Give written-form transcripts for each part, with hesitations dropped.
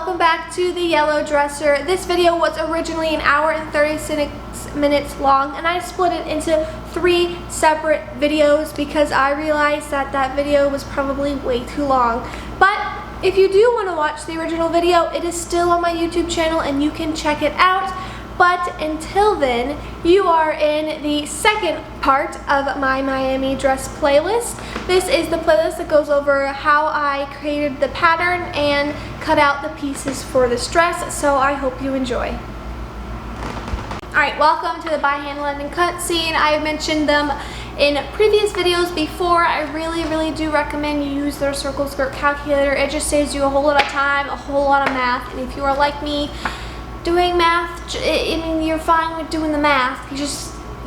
welcome back to the yellow dresser. This video was originally an hour and 36 minutes long, and I split it into 3 separate videos because I realized that that video was probably way too long. But if you do want to watch the original video, it is still on my YouTube channel and you can check it out. But until then, you are in the second part of my Miami dress playlist. This is the playlist that goes over how I created the pattern and cut out the pieces for this dress, so I hope you enjoy. Alright, welcome to the by hand London cut scene. I have mentioned them in previous videos before. I really do recommend you use their circle skirt calculator. It just saves you a whole lot of time, a whole lot of math, and if you are like me, doing math, I mean, you're fine with doing the math,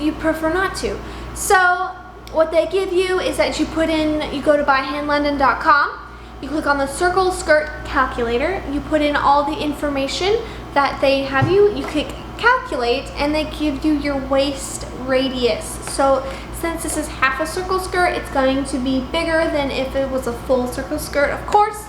you prefer not to. So what they give you is that you go to byhandlondon.com, you click on the circle skirt calculator, you put in all the information that they have you click calculate, and they give you your waist radius. So since this is half a circle skirt, it's going to be bigger than if it was a full circle skirt, of course.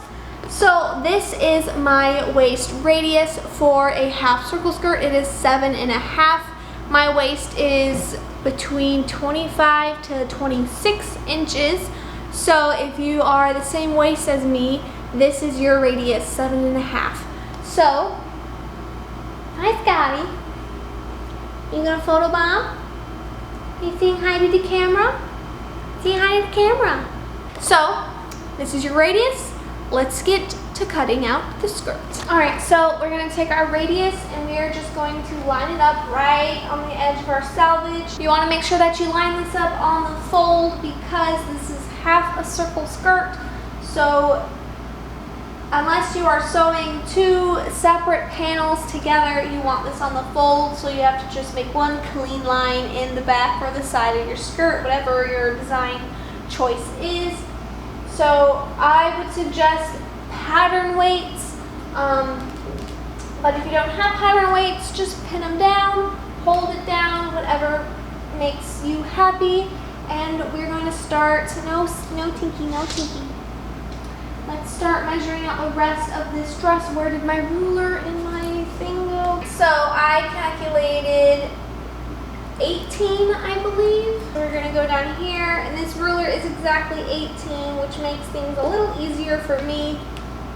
So this is my waist radius for a half circle skirt. It is 7.5. My waist is between 25 to 26 inches. So if you are the same waist as me, this is your radius, 7.5. So, hi Scotty. You gonna photobomb? You saying hi to the camera? Say hi to the camera. So, this is your radius. Let's get to cutting out the skirt. Alright, so we're going to take our radius and we are just going to line it up right on the edge of our selvage. You want to make sure that you line this up on the fold because this is half a circle skirt. So unless you are sewing 2 separate panels together, you want this on the fold, so you have to just make one clean line in the back or the side of your skirt, whatever your design choice is. So I would suggest pattern weights, but if you don't have pattern weights, just pin them down, hold it down, whatever makes you happy. And we're going to start, no tinky. Let's start measuring out the rest of this dress. Where did my ruler and my thing go? So I calculated 18, I believe. We're going to go down here, and this ruler is exactly 18, which makes things a little easier for me.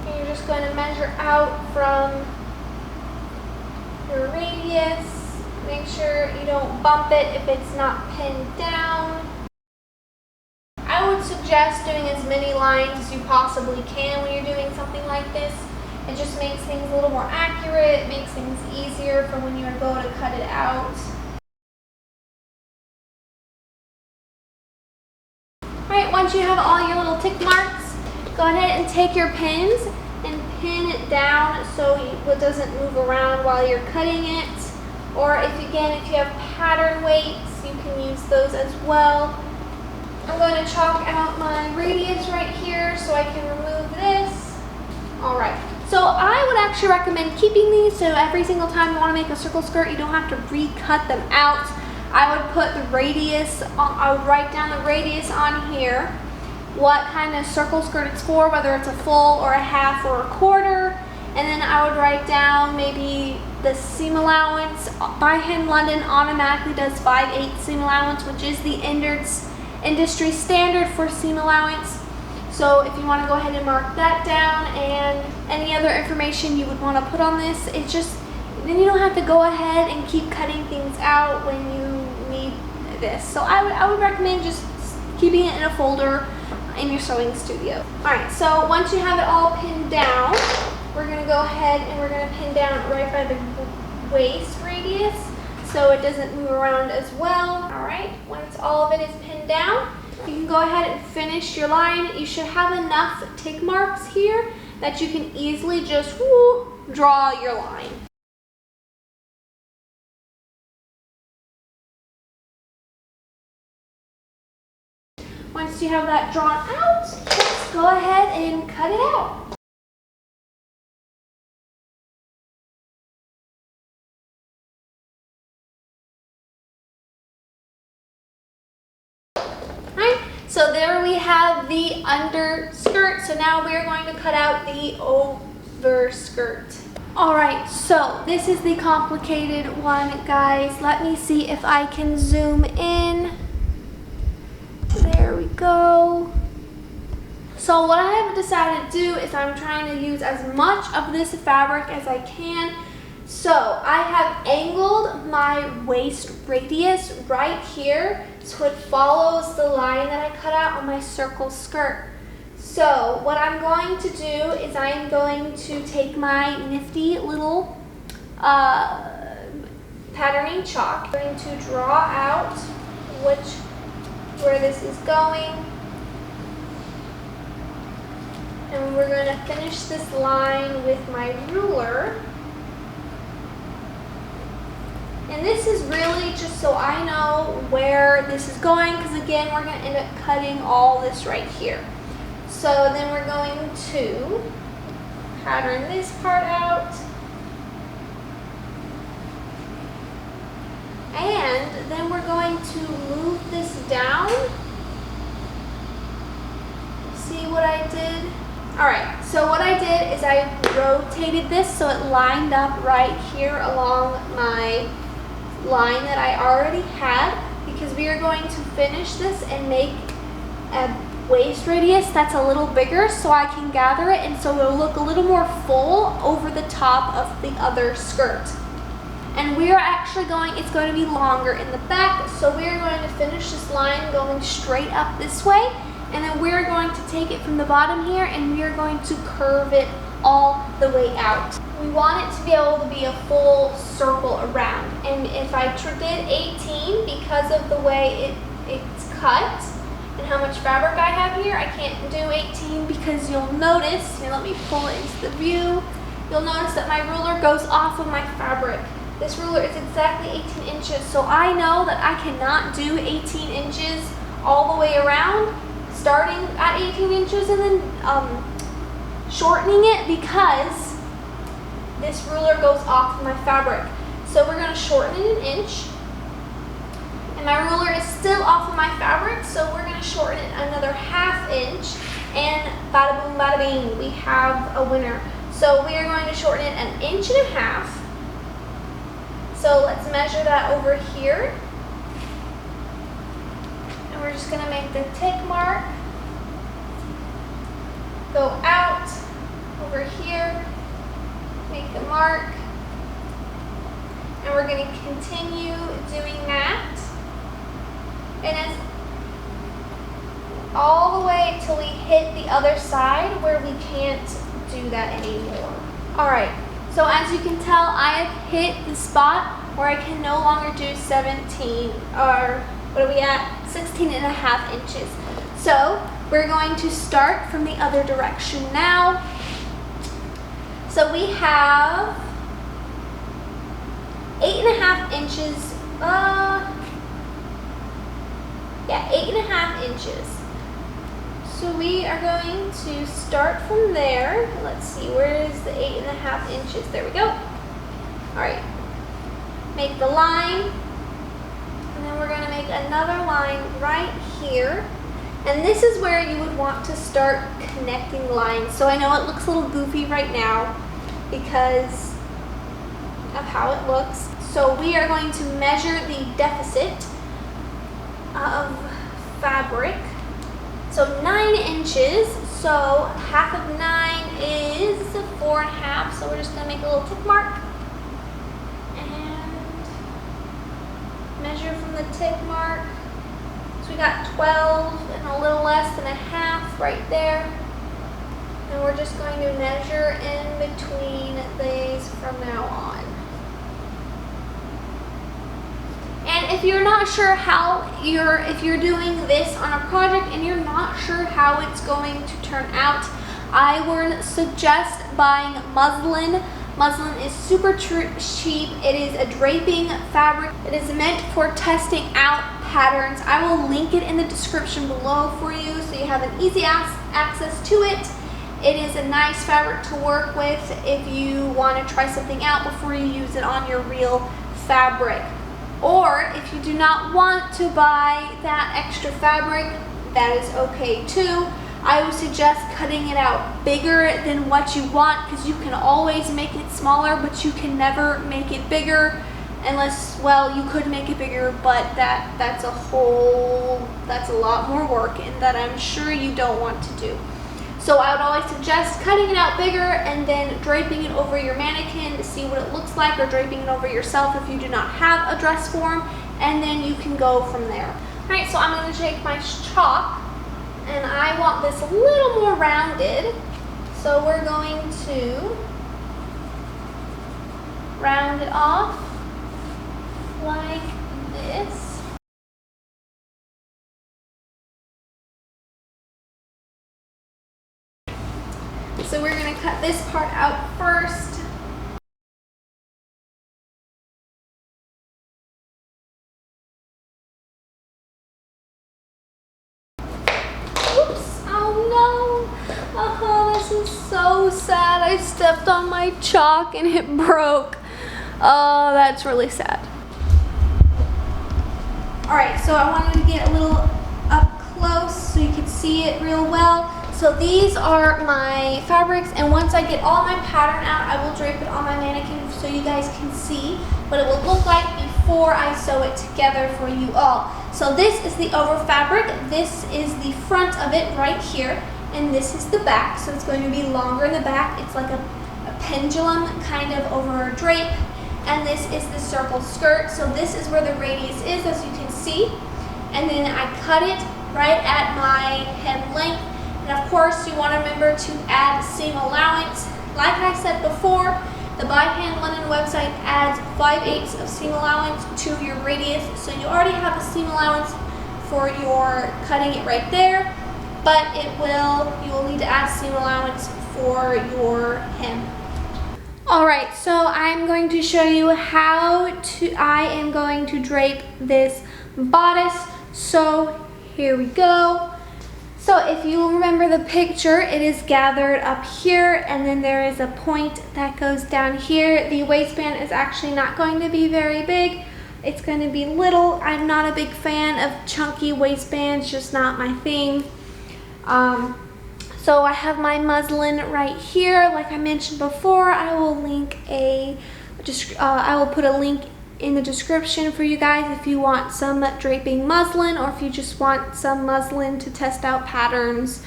And you're just going to measure out from your radius. Make sure you don't bump it if it's not pinned down. I would suggest doing as many lines as you possibly can when you're doing something like this. It just makes things a little more accurate, it makes things easier for when you go to cut it out. Alright, once you have all your little tick marks, go ahead and take your pins and pin it down so it doesn't move around while you're cutting it. Or if you have pattern weights, you can use those as well. I'm going to chalk out my radius right here so I can remove this. Alright, so I would actually recommend keeping these, so every single time you want to make a circle skirt, you don't have to recut them out. I would put the radius, I would write down the radius on here, what kind of circle skirt it's for, whether it's a full or a half or a quarter, and then I would write down maybe the seam allowance. By Hand London automatically does 5/8 seam allowance, which is the industry standard for seam allowance. So if you want to go ahead and mark that down, and any other information you would want to put on this, it's just, then you don't have to go ahead and keep cutting things out when you need this. So I would recommend just keeping it in a folder in your sewing studio. Alright, so once you have it all pinned down, we're going to go ahead and we're going to pin down right by the waist radius so it doesn't move around as well. Alright, once all of it is pinned down, you can go ahead and finish your line. You should have enough tick marks here that you can easily just draw your line. Once you have that drawn out, just go ahead and cut it out. Alright, so there we have the underskirt. So now we are going to cut out the overskirt. skirt. Alright, so this is the complicated one, guys. Let me see if I can zoom in. There we go. So what I have decided to do is I'm trying to use as much of this fabric as I can. So I have angled my waist radius right here so it follows the line that I cut out on my circle skirt. So what I'm going to do is I am going to take my nifty little patterning chalk. I'm going to draw out where this is going. And we're going to finish this line with my ruler. And this is really just so I know where this is going, because again, we're going to end up cutting all this right here. So then we're going to pattern this part out. And then we're going to move this down. See what I did? Alright, so what I did is I rotated this so it lined up right here along my line that I already had, because we are going to finish this and make a waist radius that's a little bigger so I can gather it, and so it'll look a little more full over the top of the other skirt. And we are actually it's going to be longer in the back, so we are going to finish this line going straight up this way, and then we're going to take it from the bottom here and we are going to curve it all the way out. We want it to be able to be a full circle around, and if I did 18, because of the way it's cut and how much fabric I have here, I can't do 18 because you'll notice, here, let me pull it into the view, you'll notice that my ruler goes off of my fabric. This ruler is exactly 18 inches, so I know that I cannot do 18 inches all the way around, starting at 18 inches and then shortening it, because this ruler goes off of my fabric. So we're going to shorten it an inch. And my ruler is still off of my fabric, so we're going to shorten it another ½ inch. And bada boom, bada bing, we have a winner. So we are going to shorten it 1.5 inches. So let's measure that over here. And we're just going to make the tick mark. Go out over here, make the mark, and we're going to continue doing that, and as all the way till we hit the other side where we can't do that anymore. Alright, so as you can tell, I have hit the spot where I can no longer do 17, or what are we at? 16.5 inches. So we're going to start from the other direction now. So we have 8.5 inches, 8.5 inches. So we are going to start from there. Let's see, where is the 8.5 inches? There we go. All right, make the line, and then we're going to make another line right here. And this is where you would want to start connecting lines. So I know it looks a little goofy right now because of how it looks. So we are going to measure the deficit of fabric. So 9 inches, so half of 9 is 4.5. So we're just going to make a little tick mark and measure from the tick mark. We got 12 and a little less than a half right there. And we're just going to measure in between these from now on. And if you're not sure if you're doing this on a project and you're not sure how it's going to turn out, I would suggest buying muslin. Muslin is super cheap. It is a draping fabric. It is meant for testing out patterns. I will link it in the description below for you so you have an easy access to it. It is a nice fabric to work with if you want to try something out before you use it on your real fabric. Or if you do not want to buy that extra fabric, that is okay too. I would suggest cutting it out bigger than what you want, because you can always make it smaller, but you can never make it bigger unless, well, you could make it bigger, but that's a lot more work, and that I'm sure you don't want to do. So I would always suggest cutting it out bigger and then draping it over your mannequin to see what it looks like, or draping it over yourself if you do not have a dress form, and then you can go from there. All right, so I'm going to take my chalk, and I want this a little more rounded, so we're going to round it off like this. So we're going to cut this part out first. Oops, oh no. Oh, this is so sad. I stepped on my chalk and it broke. Oh, that's really sad. All right, so I wanted to get a little up close so you could see it real well. So these are my fabrics, and once I get all my pattern out, I will drape it on my mannequin so you guys can see what it will look like before I sew it together for you all. So this is the over fabric, this is the front of it right here, and this is the back, so it's going to be longer in the back. It's like a pendulum kind of over a drape, and this is the circle skirt. So this is where the radius is, as you can see, and then I cut it right at my hem length. And of course, you want to remember to add seam allowance. Like I said before, the By Hand Linen website adds 5/8 of seam allowance to your radius. So you already have a seam allowance for your cutting it right there, but you will need to add seam allowance for your hem. All right, so I'm going to show you I am going to drape this bodice. So here we go. So if you remember the picture, it is gathered up here, and then there is a point that goes down here. The waistband is actually not going to be very big. It's going to be little. I'm not a big fan of chunky waistbands, just not my thing. So I have my muslin right here. Like I mentioned before, I will put a link in the description for you guys if you want some draping muslin, or if you just want some muslin to test out patterns.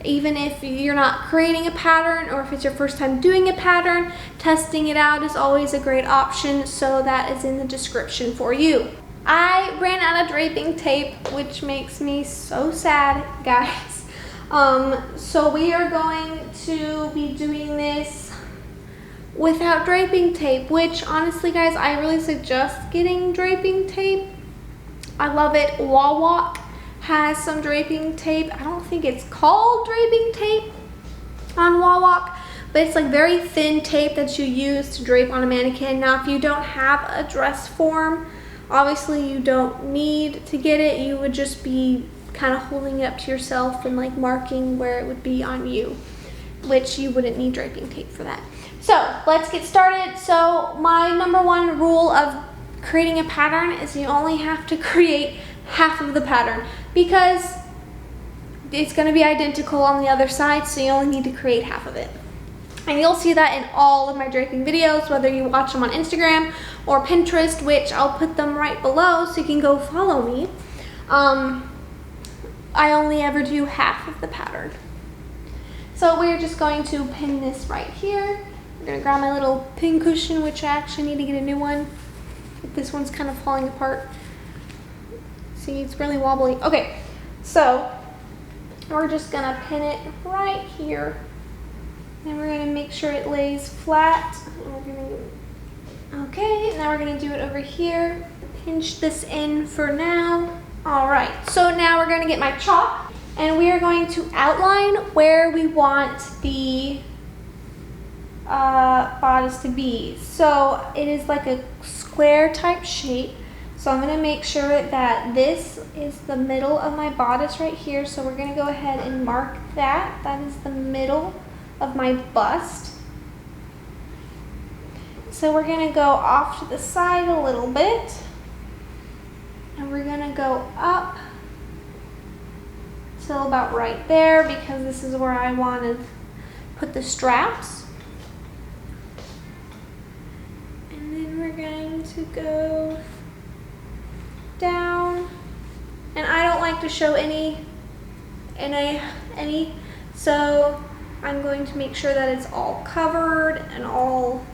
Even if you're not creating a pattern, or if it's your first time doing a pattern, testing it out is always a great option, so that is in the description for you. I ran out of draping tape, which makes me so sad, guys. So we are going to be doing this without draping tape, which honestly, guys, I really suggest getting draping tape. I love it. Walk has some draping tape. I don't think it's called draping tape on Walk, but it's like very thin tape that you use to drape on a mannequin. Now, if you don't have a dress form, obviously you don't need to get it. You would just be kind of holding it up to yourself and like marking where it would be on you, which you wouldn't need draping tape for that. So let's get started. So my number one rule of creating a pattern is you only have to create half of the pattern, because it's going to be identical on the other side, so you only need to create half of it. And you'll see that in all of my draping videos, whether you watch them on Instagram or Pinterest, which I'll put them right below so you can go follow me. I only ever do half of the pattern. So we're just going to pin this right here. I'm gonna grab my little pin cushion, which I actually need to get a new one. This one's kind of falling apart. See, it's really wobbly. Okay, so we're just gonna pin it right here. And we're gonna make sure it lays flat. Okay, now we're gonna do it over here. Pinch this in for now. All right, so now we're gonna get my chalk, and we are going to outline where we want the bodice to be. So it is like a square type shape. So I'm gonna make sure that this is the middle of my bodice right here. So we're gonna go ahead and mark that. That is the middle of my bust. So we're gonna go off to the side a little bit, and we're gonna go up till about right there, because this is where I want to put the straps. And then we're going to go down. And I don't like to show any, so I'm going to make sure that it's all covered and all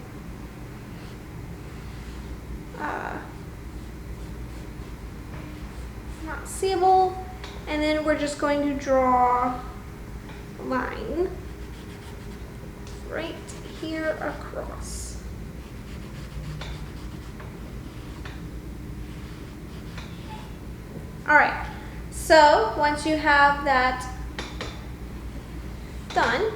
not seeable. And then we're just going to draw a line right here across. All right, so once you have that done,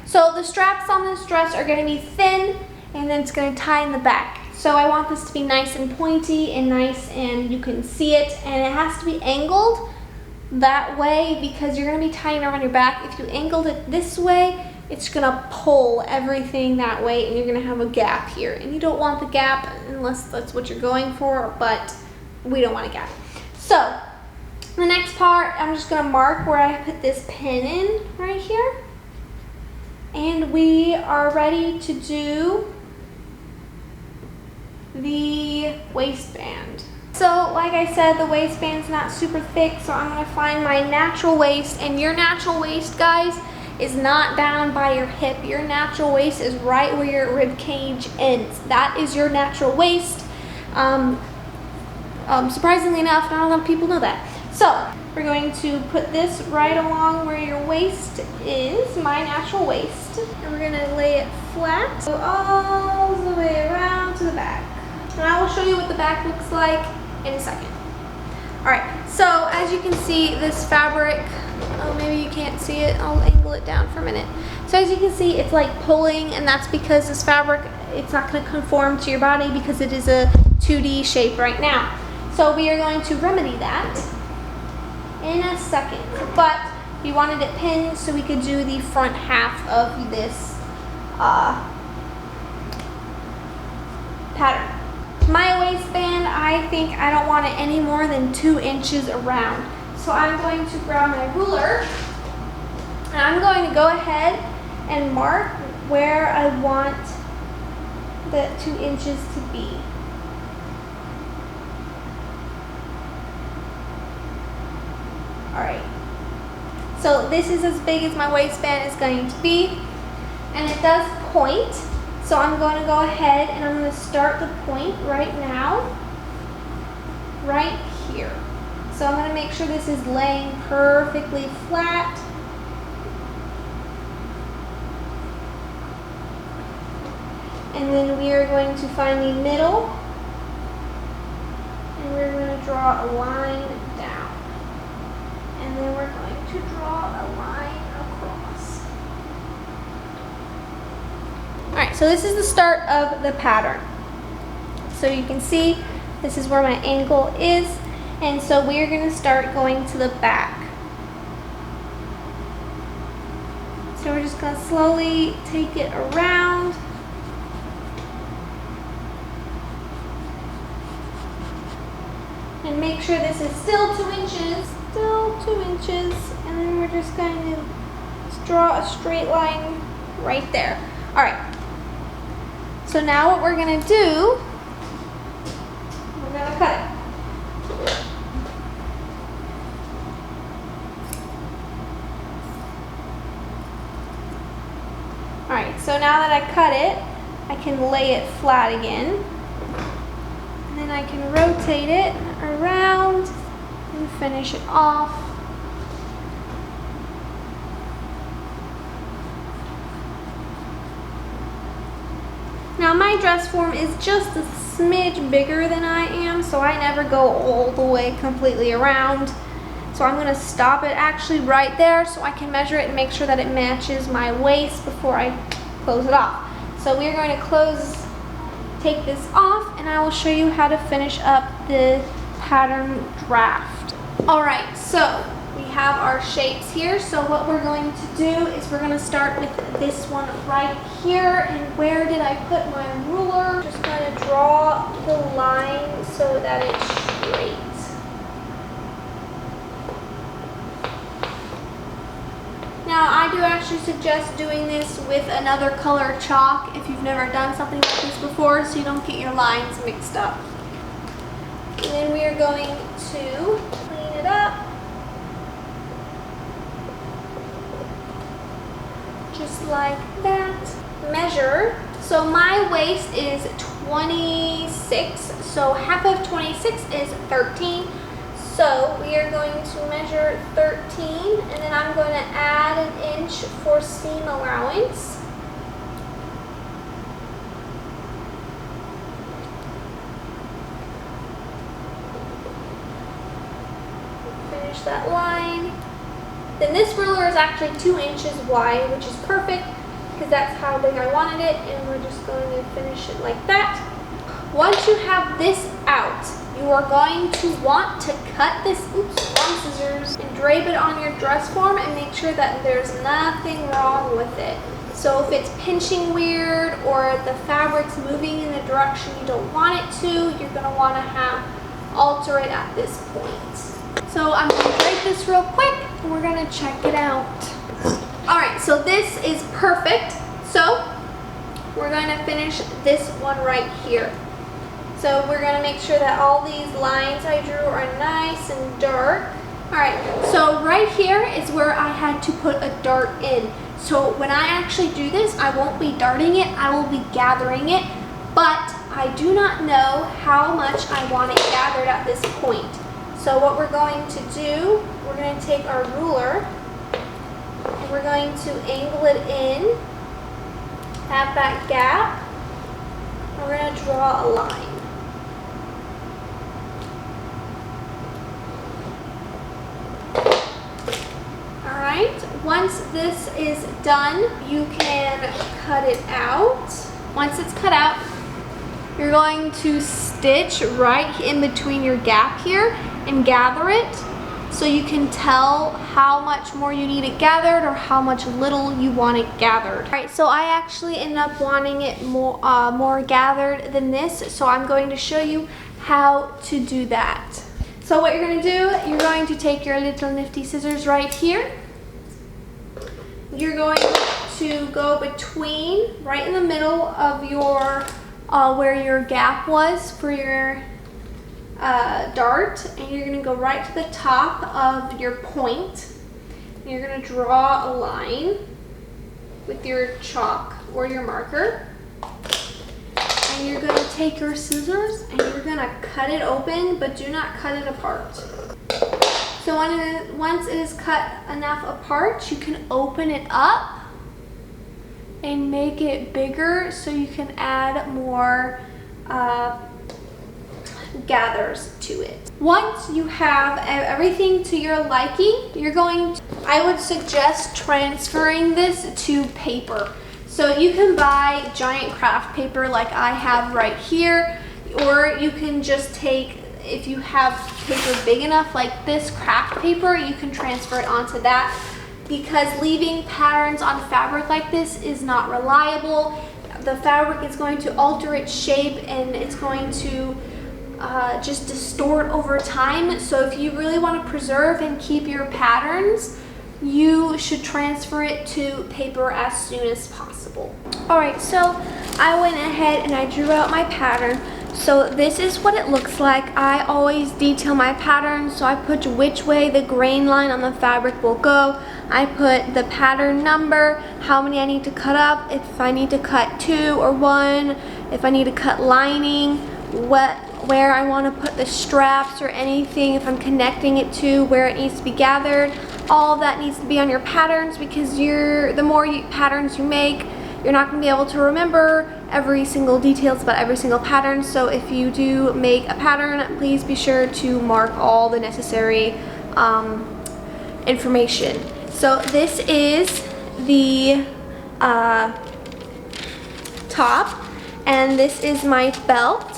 so the straps on this dress are going to be thin, and then it's going to tie in the back. So I want this to be nice and pointy and nice, and you can see it, and it has to be angled that way because you're going to be tying around your back. If you angled it this way, it's going to pull everything that way, and you're going to have a gap here, and you don't want the gap unless that's what you're going for, but we don't want a gap. So the next part, I'm just going to mark where I put this pin in right here, and we are ready to do the waistband. So like I said, the waistband's not super thick, so I'm going to find my natural waist, and your natural waist, guys, is not down by your hip. Your natural waist is right where your rib cage ends. That is your natural waist. Surprisingly enough, not a lot of people know that. So we're going to put this right along where your waist is, my natural waist, and we're going to lay it flat, so all the way around to the back. And I will show you what the back looks like in a second. All right, so as you can see, this fabric, oh, maybe you can't see it, I'll angle it down for a minute. So as you can see, it's like pulling, and that's because this fabric, it's not going to conform to your body because it is a 2D shape right now. So we are going to remedy that in a second, but we wanted it pinned so we could do the front half of this pattern. My waistband, I think I don't want it any more than 2 inches around. So I'm going to grab my ruler, and I'm going to go ahead and mark where I want the 2 inches to be. Alright, so this is as big as my waistband is going to be, and it does point, so I'm going to go ahead and I'm going to start the point right now, right here. So I'm going to make sure this is laying perfectly flat. And then we are going to find the middle, and we're going to draw a line down. And then we're going to draw a line across. Alright, so this is the start of the pattern. So you can see this is where my angle is, and so we're going to start going to the back. So we're just going to slowly take it around. And make sure this is still 2 inches. Still 2 inches, and then we're just going to draw a straight line right there. All right, so now what we're going to do, we're going to cut it. All right, so now that I cut it, I can lay it flat again, and then I can rotate it around and finish it off. Now my dress form is just a smidge bigger than I am, so I never go all the way completely around. So I'm going to stop it actually right there so I can measure it and make sure that it matches my waist before I close it off. So we're going to take this off, and I will show you how to finish up the pattern draft. Alright, so we have our shapes here. So what we're going to do is we're going to start with this one right here. And where did I put my ruler? Just going to draw the line so that it's straight. do actually suggest doing this with another color chalk if you've never done something like this before, so you don't get your lines mixed up. And then we are going to clean it up. Just like that. Measure. So my waist is 26, so half of 26 is 13. So we are going to measure 13, and then I'm going to add an inch for seam allowance. Finish that line. Then this ruler is actually 2 inches wide, which is perfect because that's how big I wanted it, and we're just going to finish it like that. Once you have this out, you are going to want to cut this, wrong scissors, and drape it on your dress form and make sure that there's nothing wrong with it. So if it's pinching weird or the fabric's moving in the direction you don't want it to, you're going to want to alter it at this point. So I'm going to drape this real quick and we're going to check it out. Alright, so this is perfect. So we're going to finish this one right here. So we're going to make sure that all these lines I drew are nice and dark. Alright, so right here is where I had to put a dart in. So when I actually do this, I won't be darting it, I will be gathering it. But I do not know how much I want it gathered at this point. So what we're going to do, we're going to take our ruler and we're going to angle it in at that gap. And we're going to draw a line. Alright, once this is done, you can cut it out. Once it's cut out, you're going to stitch right in between your gap here and gather it so you can tell how much more you need it gathered or how much little you want it gathered. Alright, so I actually ended up wanting it more gathered than this, so I'm going to show you how to do that. So what you're going to do, you're going to take your little nifty scissors right here. You're going to go between, right in the middle of your, where your gap was for your dart, and you're going to go right to the top of your point. And you're going to draw a line with your chalk or your marker. And you're going to take your scissors and you're going to cut it open, but do not cut it apart. So once it is cut enough apart, you can open it up and make it bigger so you can add more gathers to it. Once you have everything to your liking, I would suggest transferring this to paper. So you can buy giant craft paper like I have right here, or you can just take, if you have paper big enough like this craft paper, you can transfer it onto that, because leaving patterns on fabric like this is not reliable. The fabric is going to alter its shape and it's going to just distort over time. So if you really want to preserve and keep your patterns, you should transfer it to paper as soon as possible. Alright, so I went ahead and I drew out my pattern. So this is what it looks like. I always detail my pattern, so I put which way the grain line on the fabric will go. I put the pattern number, how many I need to cut up, if I need to cut 2 or 1, if I need to cut lining, where I want to put the straps or anything, if I'm connecting it to where it needs to be gathered. All of that needs to be on your patterns, because the more patterns you make, you're not going to be able to remember every single details about every single pattern. So if you do make a pattern, please be sure to mark all the necessary information. So this is the top, and this is my belt.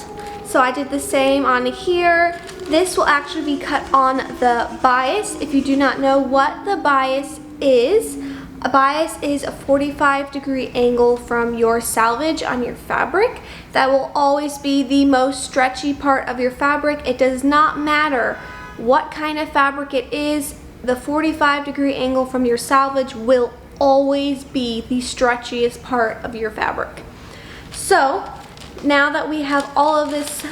So I did the same on here. This will actually be cut on the bias. If you do not know what the bias is, a bias is a 45-degree angle from your salvage on your fabric. That will always be the most stretchy part of your fabric. It does not matter what kind of fabric it is, the 45-degree angle from your salvage will always be the stretchiest part of your fabric. So now that we have all of this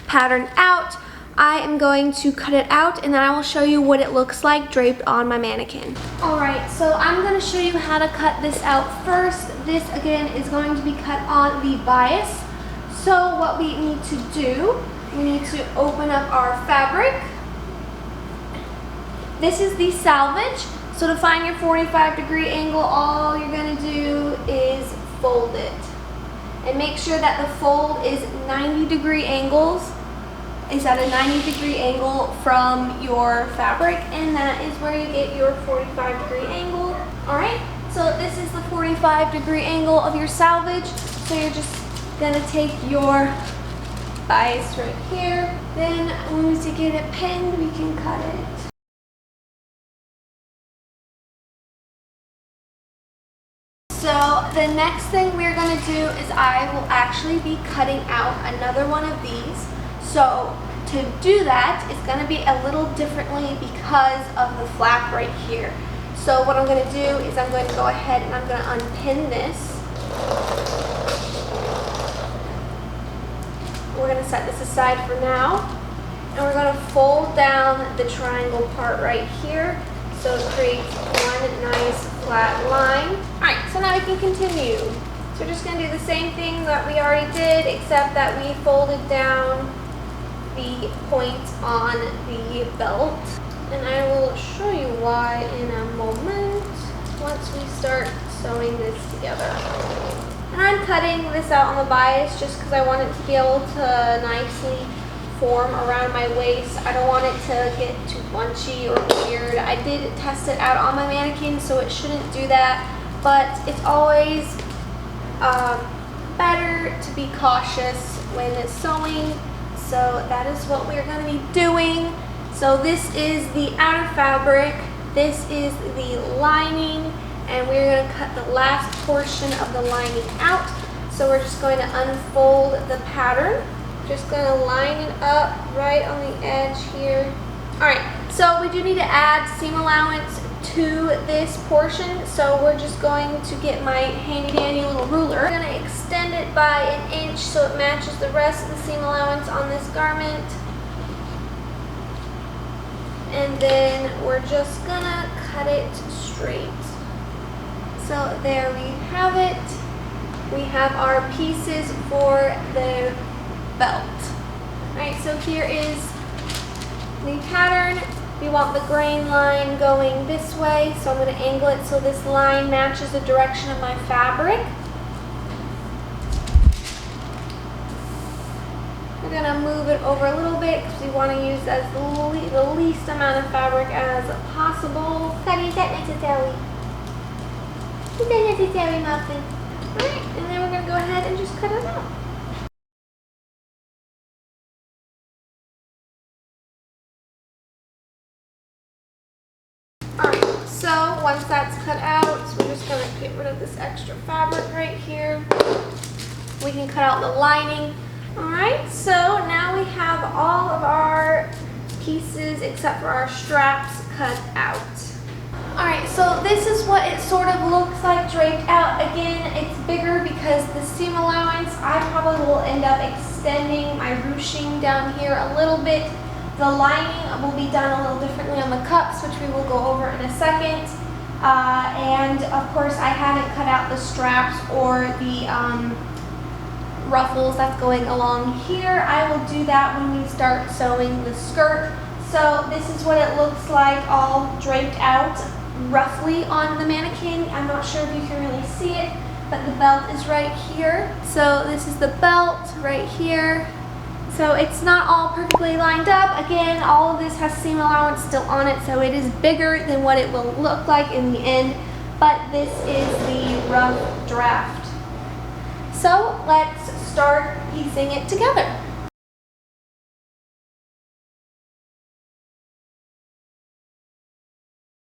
pattern out, I am going to cut it out and then I will show you what it looks like draped on my mannequin. Alright, so I'm going to show you how to cut this out first. This again is going to be cut on the bias. So what we need to do, we need to open up our fabric. This is the Salvage. So to find your 45-degree angle, all you're going to do is fold it. And make sure that the fold is 90-degree angles. Is at a 90-degree angle from your fabric, and that is where you get your 45-degree angle. Alright, so this is the 45-degree angle of your Salvage. So you're just gonna take your bias right here. Then when we get it pinned, we can cut it. So the next thing we're gonna do is I will actually be cutting out another one of these. So to do that, it's going to be a little differently because of the flap right here. So what I'm going to do is I'm going to go ahead and I'm going to unpin this. We're going to set this aside for now. And we're going to fold down the triangle part right here. So it creates one nice flat line. Alright, so now we can continue. So we're just going to do the same thing that we already did, except that we folded down the point on the belt, and I will show you why in a moment once we start sewing this together. And I'm cutting this out on the bias just because I want it to be able to nicely form around my waist. I don't want it to get too bunchy or weird. I did test it out on my mannequin, so it shouldn't do that, but it's always better to be cautious when sewing. So that is what we're going to be doing. So this is the outer fabric, this is the lining, and we're going to cut the last portion of the lining out. So we're just going to unfold the pattern. Just going to line it up right on the edge here. Alright, so we do need to add seam allowance to this portion, so we're just going to get my handy dandy little ruler. I'm going to extend it by an inch so it matches the rest of the seam allowance on this garment. And then we're just going to cut it straight. So there we have it. We have our pieces for the belt. Alright, so here is the pattern. We want the grain line going this way, so I'm going to angle it so this line matches the direction of my fabric. We're going to move it over a little bit because we want to use as the least amount of fabric as possible. How do you that necessary? Is that necessary, Muffin? Alright, and then we're going to go ahead and just cut it out. Alright, so once that's cut out, we're just going to get rid of this extra fabric right here. We can cut out the lining. Alright, so now we have all of our pieces except for our straps cut out. Alright, so this is what it sort of looks like draped out. Again, it's bigger because the seam allowance, I probably will end up extending my ruching down here a little bit. The lining will be done a little differently on the cups, which we will go over in a second. And of course, I haven't cut out the straps or the ruffles that's going along here. I will do that when we start sewing the skirt. So this is what it looks like all draped out roughly on the mannequin. I'm not sure if you can really see it, but the belt is right here. So this is the belt right here. So it's not all perfectly lined up. Again, all of this has seam allowance still on it, so it is bigger than what it will look like in the end, but this is the rough draft. So let's start piecing it together.